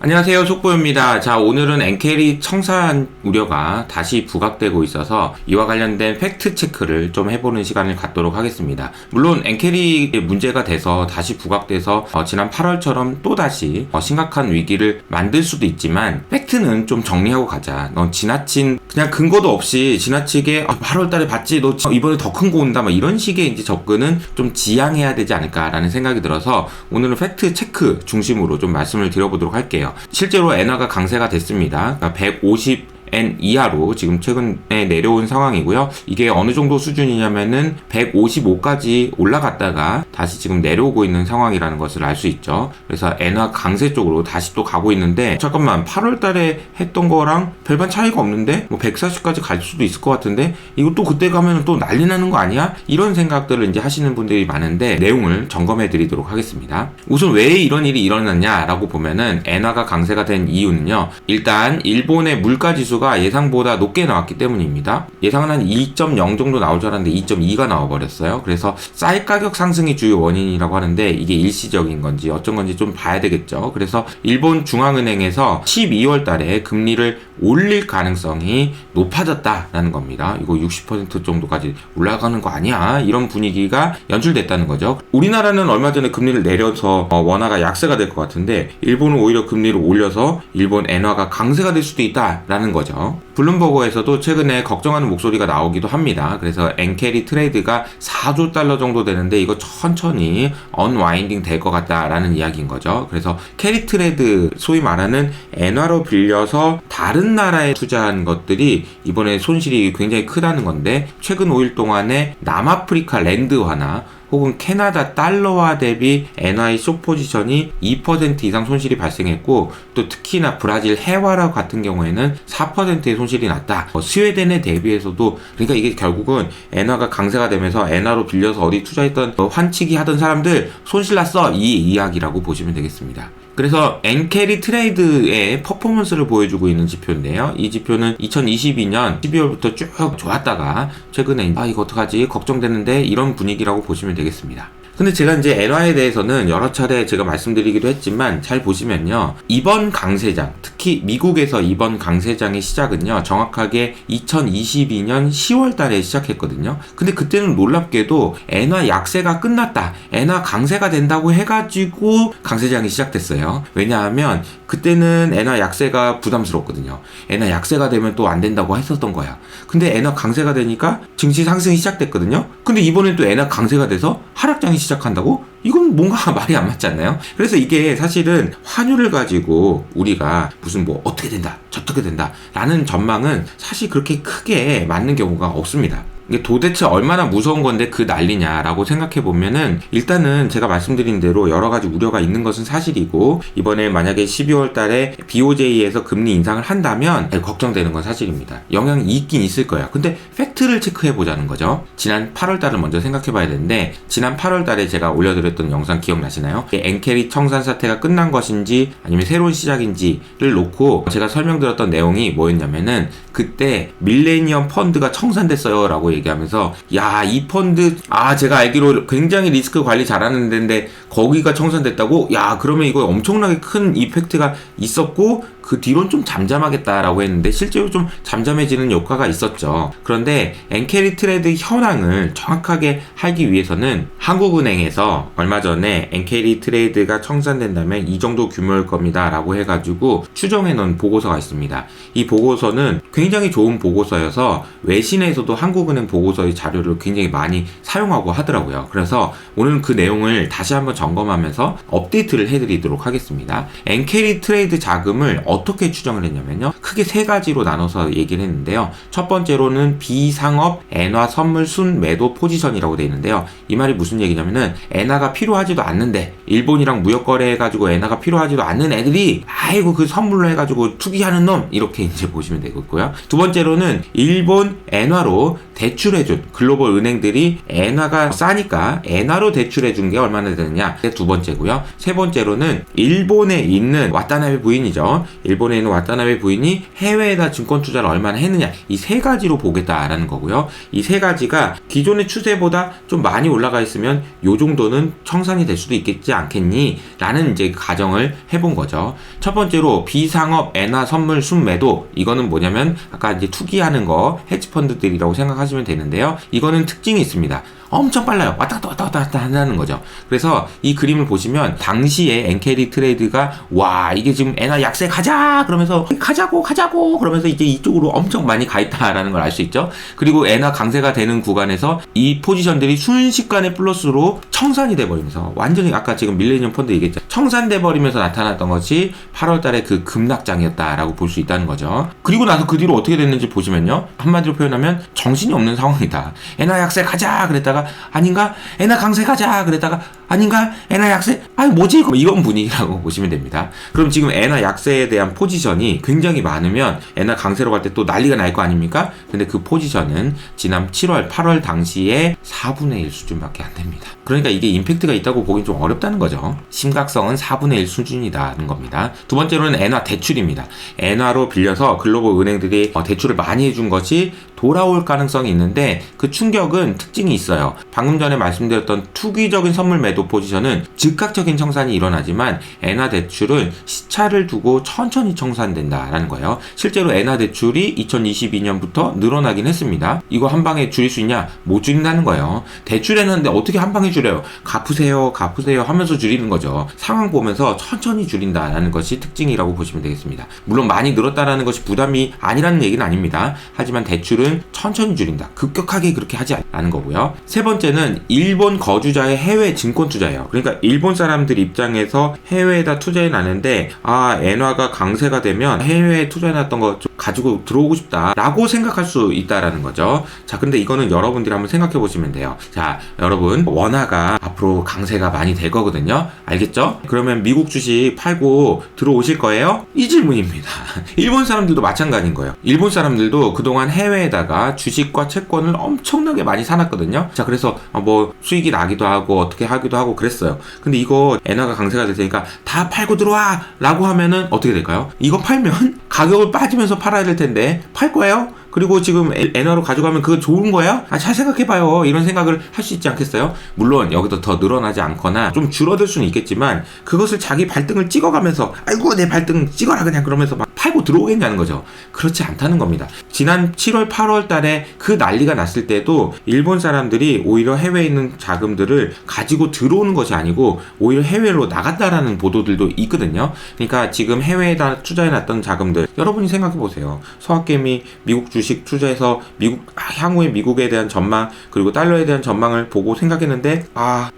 안녕하세요, 속보입니다. 자, 오늘은 엔캐리 청산 우려가 다시 부각되고 있어서 이와 관련된 팩트 체크를 좀 해보는 시간을 갖도록 하겠습니다. 물론 엔캐리 문제가 돼서 다시 부각돼서 지난 8월처럼 또다시 심각한 위기를 만들 수도 있지만 팩트는 좀 정리하고 가자. 넌 지나친 그냥 근거도 없이 지나치게 8월 달에 봤지 너 이번에 더 큰 거 온다 막 이런 식의 이제 접근은 좀 지양해야 되지 않을까라는 생각이 들어서 오늘은 팩트 체크 중심으로 좀 말씀을 드려보도록 할게요. 실제로 엔화가 강세가 됐습니다. 그러니까 150엔 이하로 지금 최근에 내려온 상황이고요. 이게 어느 정도 수준이냐면은 155까지 올라갔다가 다시 지금 내려오고 있는 상황이라는 것을 알 수 있죠. 그래서 엔화 강세 쪽으로 다시 또 가고 있는데 잠깐만 8월 달에 했던 거랑 별반 차이가 없는데 뭐 140까지 갈 수도 있을 것 같은데 이거 또 그때 가면은 또 난리 나는 거 아니야? 이런 생각들을 이제 하시는 분들이 많은데 내용을 점검해 드리도록 하겠습니다. 우선 왜 이런 일이 일어났냐라고 보면은 엔화가 강세가 된 이유는요. 일단 일본의 물가 지수가 예상보다 높게 나왔기 때문입니다. 예상은 한 2.0 정도 나올 줄 알았는데 2.2가 나와버렸어요. 그래서 쌀 가격 상승이 주요 원인이라고 하는데 이게 일시적인 건지 어쩐 건지 좀 봐야 되겠죠. 그래서 일본 중앙은행에서 12월 달에 금리를 올릴 가능성이 높아졌다라는 겁니다. 이거 60% 정도까지 올라가는 거 아니야? 이런 분위기가 연출됐다는 거죠. 우리나라는 얼마 전에 금리를 내려서 원화가 약세가 될 것 같은데 일본은 오히려 금리를 올려서 일본 엔화가 강세가 될 수도 있다라는 거죠. 블룸버그에서도 최근에 걱정하는 목소리가 나오기도 합니다. 그래서 엔캐리 트레이드가 4조 달러 정도 되는데 이거 천천히 언와인딩 될 것 같다라는 이야기인 거죠. 그래서 캐리 트레이드 소위 말하는 엔화로 빌려서 다른 나라에 투자한 것들이 이번에 손실이 굉장히 크다는 건데 최근 5일 동안에 남아프리카 랜드화나 혹은 캐나다 달러화 대비 엔화의 숏 포지션이 2% 이상 손실이 발생했고 또 특히나 브라질 해화라 같은 경우에는 4%의 손실이 났다. 스웨덴에 대비해서도 그러니까 이게 결국은 엔화가 강세가 되면서 엔화로 빌려서 어디 투자했던 환치기 하던 사람들 손실 났어 이 이야기라고 보시면 되겠습니다. 그래서 엔캐리 트레이드의 퍼포먼스를 보여주고 있는 지표인데요. 이 지표는 2022년 12월부터 쭉 좋았다가 최근에 이거 어떡하지 걱정되는데 이런 분위기라고 보시면 되겠습니다. 근데 제가 이제 엔화에 대해서는 여러 차례 제가 말씀드리기도 했지만 잘 보시면요. 이번 강세장, 특히 미국에서 이번 강세장의 시작은요. 정확하게 2022년 10월 달에 시작했거든요. 근데 그때는 놀랍게도 엔화 약세가 끝났다. 엔화 강세가 된다고 해가지고 강세장이 시작됐어요. 왜냐하면 그때는 엔화 약세가 부담스럽거든요. 엔화 약세가 되면 또 안 된다고 했었던 거야. 근데 엔화 강세가 되니까 증시 상승이 시작됐거든요. 근데 이번엔 또 엔화 강세가 돼서 하락장이 시작한다고? 이건 뭔가 말이 안 맞지 않나요? 그래서 이게 사실은 환율을 가지고 우리가 무슨 뭐 어떻게 된다, 저떻게 된다 라는 전망은 사실 그렇게 크게 맞는 경우가 없습니다. 이게 도대체 얼마나 무서운 건데 그 난리냐라고 생각해 보면은 일단은 제가 말씀드린 대로 여러 가지 우려가 있는 것은 사실이고 이번에 만약에 12월 달에 BOJ에서 금리 인상을 한다면 걱정되는 건 사실입니다. 영향이 있긴 있을 거예요. 근데 팩트를 체크해 보자는 거죠. 지난 8월 달을 먼저 생각해 봐야 되는데 지난 8월 달에 제가 올려드렸던 영상 기억나시나요? 엔캐리 청산 사태가 끝난 것인지 아니면 새로운 시작인지를 놓고 제가 설명드렸던 내용이 뭐였냐면은 그때 밀레니엄 펀드가 청산됐어요 라고 얘기하면서 야, 이 펀드 제가 알기로 굉장히 리스크 관리 잘하는 데인데 거기가 청산됐다고? 야, 그러면 이거 엄청나게 큰 이펙트가 있었고 그 뒤로는 좀 잠잠하겠다라고 했는데 실제로 좀 잠잠해지는 효과가 있었죠. 그런데 엔캐리 트레이드 현황을 정확하게 하기 위해서는 한국은행에서 얼마 전에 엔캐리 트레이드가 청산된다면 이 정도 규모일 겁니다 라고 해가지고 추정해 놓은 보고서가 있습니다. 이 보고서는 굉장히 좋은 보고서여서 외신에서도 한국은행 보고서의 자료를 굉장히 많이 사용하고 하더라고요. 그래서 오늘 그 내용을 다시 한번 점검하면서 업데이트를 해드리도록 하겠습니다. 엔캐리 트레이드 자금을 어떻게 추정을 했냐면요. 크게 세 가지로 나눠서 얘기를 했는데요. 첫 번째로는 비상업 엔화 선물 순 매도 포지션이라고 되어 있는데요. 이 말이 무슨 얘기냐면은 엔화가 필요하지도 않는데 일본이랑 무역 거래해가지고 엔화가 필요하지도 않는 애들이 아이고 그 선물로 해가지고 투기하는 놈 이렇게 이제 보시면 되겠고요. 두 번째로는 일본 엔화로 대출 대출해준 글로벌 은행들이 엔화가 싸니까 엔화로 대출해준 게 얼마나 되느냐, 이게 두 번째고요. 세 번째로는 일본에 있는 와타나베 부인이죠. 일본에 있는 와타나베 부인이 해외에다 증권 투자를 얼마나 했느냐, 이 세 가지로 보겠다라는 거고요. 이 세 가지가 기존의 추세보다 좀 많이 올라가 있으면 요 정도는 청산이 될 수도 있겠지 않겠니? 라는 이제 가정을 해본 거죠. 첫 번째로 비상업 엔화 선물 순매도, 이거는 뭐냐면 아까 이제 투기하는 거 헤지펀드들이라고 생각하시면 되는데요. 이거는 특징이 있습니다. 엄청 빨라요. 왔다 갔다 한다는 거죠. 그래서 이 그림을 보시면 당시에 엔캐리 트레이드가 와 이게 지금 엔화 약세 가자 그러면서 가자고 그러면서 이제 이쪽으로 엄청 많이 가 있다라는 걸 알 수 있죠. 그리고 엔화 강세가 되는 구간에서 이 포지션들이 순식간에 플러스로 청산이 돼버리면서 완전히 아까 지금 밀레니엄 펀드 얘기했죠. 청산돼 버리면서 나타났던 것이 8월달에 그 급락장이었다라고 볼 수 있다는 거죠. 그리고 나서 그 뒤로 어떻게 됐는지 보시면요. 한마디로 표현하면 정신이 없는 상황이다. 엔화 약세 가자 그랬다가 아닌가? 엔화 강세 가자 그랬다가 아닌가? 엔화 약세? 아니 뭐지? 이런 분위기라고 보시면 됩니다. 그럼 지금 엔화 약세에 대한 포지션이 굉장히 많으면 엔화 강세로 갈 때 또 난리가 날 거 아닙니까? 근데 그 포지션은 지난 7월, 8월 당시에 4분의 1 수준밖에 안 됩니다. 그러니까 이게 임팩트가 있다고 보긴 좀 어렵다는 거죠. 심각성은 4분의 1 수준이다는 겁니다. 두 번째로는 엔화 대출입니다. 엔화로 빌려서 글로벌 은행들이 대출을 많이 해준 것이 돌아올 가능성이 있는데 그 충격은 특징이 있어요. 방금 전에 말씀드렸던 투기적인 선물 매도 포지션은 즉각적인 청산이 일어나지만 엔화 대출은 시차를 두고 천천히 청산된다라는 거예요. 실제로 엔화 대출이 2022년부터 늘어나긴 했습니다. 이거 한 방에 줄일 수 있냐? 못 줄인다는 거예요. 대출했는데 어떻게 한 방에 줄여요? 갚으세요 하면서 줄이는 거죠. 상황 보면서 천천히 줄인다라는 것이 특징이라고 보시면 되겠습니다. 물론 많이 늘었다라는 것이 부담이 아니라는 얘기는 아닙니다. 하지만 대출은 천천히 줄인다. 급격하게 그렇게 하지 않는 거고요. 세 번째는 일본 거주자의 해외 증권 투자예요. 그러니까 일본 사람들 입장에서 해외에다 투자해 놨는데 엔화가 강세가 되면 해외에 투자해 놨던 거 좀 가지고 들어오고 싶다라고 생각할 수 있다라는 거죠. 자, 근데 이거는 여러분들이 한번 생각해 보시면 돼요. 자, 여러분 원화가 앞으로 강세가 많이 될 거거든요. 알겠죠? 그러면 미국 주식 팔고 들어오실 거예요? 이 질문입니다. 일본 사람들도 마찬가지인 거예요. 일본 사람들도 그동안 해외에다가 주식과 채권을 엄청나게 많이 사놨거든요. 자, 그래서 뭐 수익이 나기도 하고 어떻게 하기도 하고 그랬어요. 근데 이거 엔화가 강세가 됐으니까 다 팔고 들어와 라고 하면은 어떻게 될까요? 이거 팔면 가격을 빠지면서 팔아야 될 텐데 팔 거예요? 그리고 지금 엔화로 가져가면 그거 좋은 거야? 잘 생각해봐요. 이런 생각을 할 수 있지 않겠어요? 물론 여기도 더 늘어나지 않거나 좀 줄어들 수는 있겠지만 그것을 자기 발등을 찍어가면서 아이고 내 발등 찍어라 그냥 그러면서 막 팔고 들어오겠냐는 거죠. 그렇지 않다는 겁니다. 지난 7월 8월 달에 그 난리가 났을 때도 일본 사람들이 오히려 해외에 있는 자금들을 가지고 들어오는 것이 아니고 오히려 해외로 나갔다라는 보도들도 있거든요. 그러니까 지금 해외에다 투자해놨던 자금들 여러분이 생각해보세요. 서학개미 미국 주식 투자해서 향후에 미국에 대한 전망 그리고 달러에 대한 전망을 보고 생각했는데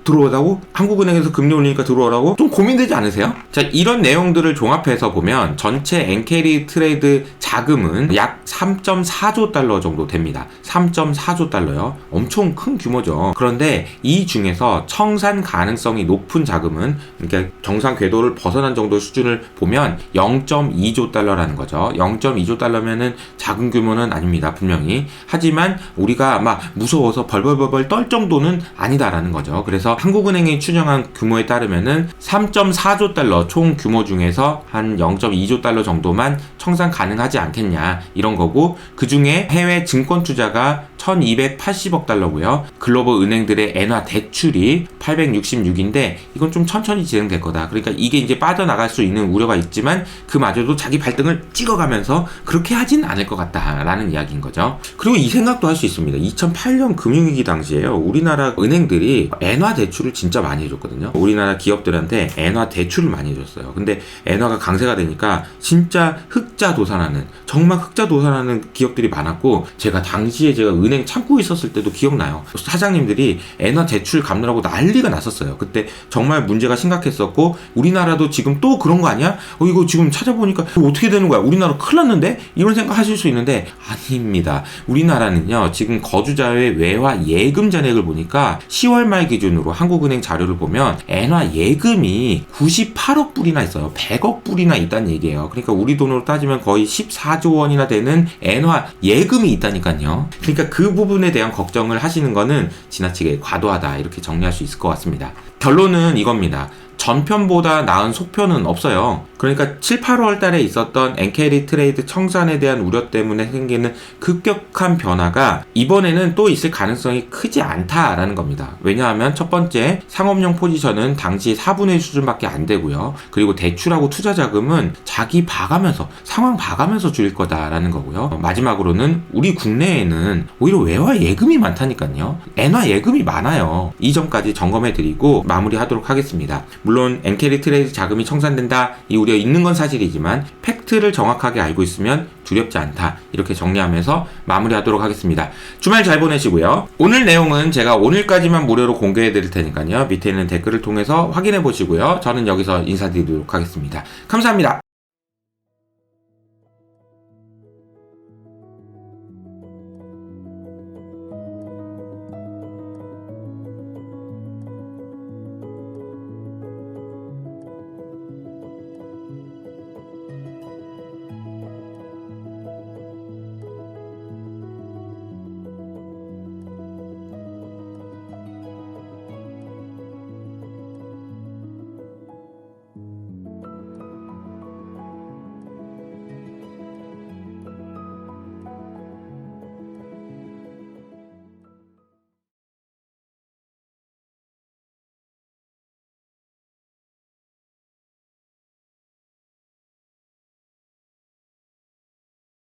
들어오라고? 한국은행에서 금리 올리니까 들어오라고? 좀 고민되지 않으세요? 자, 이런 내용들을 종합해서 보면 전체 엔캐리 트레이드 자금은 약 3.4조 달러 정도 됩니다. 3.4조 달러요. 엄청 큰 규모죠. 그런데 이 중에서 청산 가능성이 높은 자금은 그러니까 정상 궤도를 벗어난 정도의 수준을 보면 0.2조 달러라는 거죠. 0.2조 달러면은 작은 규모는 아닙니다. 분명히. 하지만 우리가 막 무서워서 벌벌벌 떨 정도는 아니다라는 거죠. 그래서 한국은행이 추정한 규모에 따르면은 3.4조 달러 총 규모 중에서 한 0.2조 달러 정도만 청산 가능하지 않겠냐 이런 거고 그 중에 해외 증권 투자가 1280억 달러고요. 글로벌 은행들의 엔화 대출이 866인데 이건 좀 천천히 진행될 거다. 그러니까 이게 이제 빠져나갈 수 있는 우려가 있지만 그마저도 자기 발등을 찍어가면서 그렇게 하진 않을 것 같다라는 이야기인 거죠. 그리고 이 생각도 할 수 있습니다. 2008년 금융위기 당시에요. 우리나라 은행들이 엔화 대출을 진짜 많이 해줬거든요. 우리나라 기업들한테 엔화 대출을 많이 해줬어요. 근데 엔화가 강세가 되니까 진짜 흑자도산하는 정말 흑자도산하는 기업들이 많았고 제가 당시에 은행 창구에 있었을 때도 기억나요. 사장님들이 엔화 대출 갚느라고 난리가 났었어요. 그때 정말 문제가 심각했었고 우리나라도 지금 또 그런 거 아니야? 이거 지금 찾아보니까 어떻게 되는 거야? 우리나라 큰일 났는데? 이런 생각 하실 수 있는데 아닙니다. 우리나라는요 지금 거주자의 외화 예금 잔액을 보니까 10월 말 기준으로 한국은행 자료를 보면 엔화 예금이 98억 불이나 있어요. 100억 불이나 있다는 얘기예요. 그러니까 우리 돈으로 따지면 따지면 거의 14조 원이나 되는 엔화 예금이 있다니까요. 그러니까 그 부분에 대한 걱정을 하시는 거는 지나치게 과도하다, 이렇게 정리할 수 있을 것 같습니다. 결론은 이겁니다. 전편보다 나은 속편은 없어요. 그러니까 7, 8월 달에 있었던 엔캐리 트레이드 청산에 대한 우려 때문에 생기는 급격한 변화가 이번에는 또 있을 가능성이 크지 않다라는 겁니다. 왜냐하면 첫 번째, 상업용 포지션은 당시 4분의 1 수준밖에 안 되고요. 그리고 대출하고 투자 자금은 자기 봐가면서, 상황 봐가면서 줄일 거다라는 거고요. 마지막으로는 우리 국내에는 오히려 외화 예금이 많다니까요. 엔화 예금이 많아요. 이 점까지 점검해드리고 마무리하도록 하겠습니다. 물론 엔캐리 트레이드 자금이 청산된다, 이 우려 있는 건 사실이지만 팩트를 정확하게 알고 있으면 두렵지 않다, 이렇게 정리하면서 마무리하도록 하겠습니다. 주말 잘 보내시고요. 오늘 내용은 제가 오늘까지만 무료로 공개해 드릴 테니까요. 밑에 있는 댓글을 통해서 확인해 보시고요. 저는 여기서 인사드리도록 하겠습니다. 감사합니다.